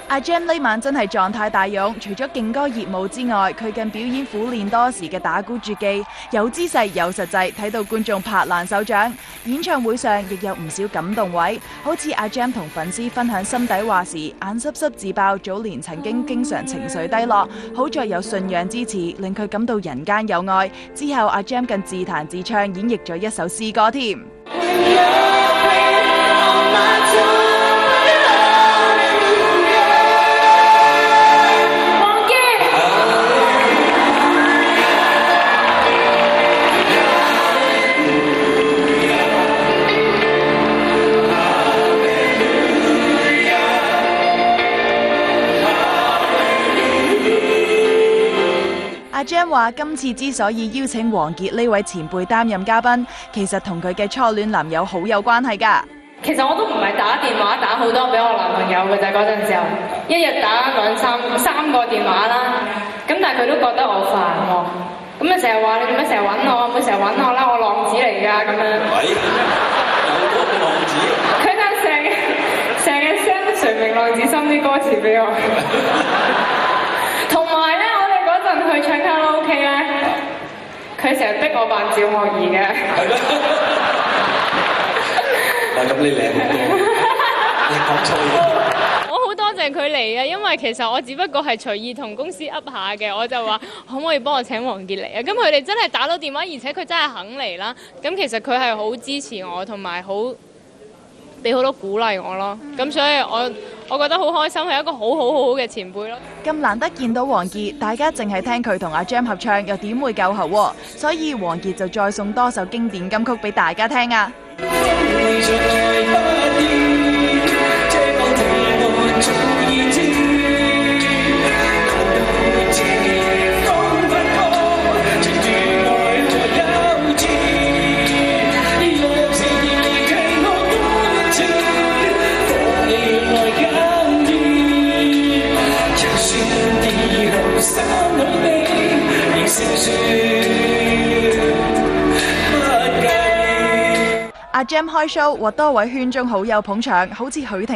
阿 Gem 呢晚真係狀態大勇，除咗勁歌熱舞之外，佢更表演苦練多時嘅打鼓絕技，有姿勢有實際，睇到觀眾拍爛手掌。演唱會上亦有唔少感動位，好似阿 Gem 同粉絲分享心底話時，眼濕濕自爆早年曾經常情緒低落，好在有信仰支持，令佢感到人間有愛。之後阿 Gem 更自彈自唱演繹咗一首詩歌添。阿 Gem 話：今次之所以邀請王傑呢位前輩擔任嘉賓，其實同佢嘅初戀男友好有關係㗎。其實我都唔係打電話打好多俾我男朋友嘅咋，嗰陣時候一日打三個電話啦。咁但係佢都覺得我煩喎，咁啊成日話你做咩成日揾我，唔好成日揾我啦，我浪子嚟㗎咁樣。喂，有個浪子？佢就成日 send 誰明浪子心啲歌詞俾我。同埋咧，我哋嗰陣去唱卡拉 OK 咧，佢成日逼我扮趙學而嘅。係咩？咁你靚好多，你講錯嘢。我好多謝佢嚟嘅，因為其實我只不過係隨意同公司噏下嘅，我就話可唔可以幫我請王傑嚟啊？咁佢哋真係打到電話，而且佢真係肯嚟啦。咁其實佢係好支持我，同埋好俾好多鼓勵我咯。咁所以我覺得好開心，係一個好嘅前輩咯。咁難得見到王傑，大家淨係聽佢同阿 Gem 合唱，又點會夠喉喎？所以王傑就再送多首經典金曲俾大家聽啊！阿 Gem 開 show 獲多位圈中好友捧場，好似許廷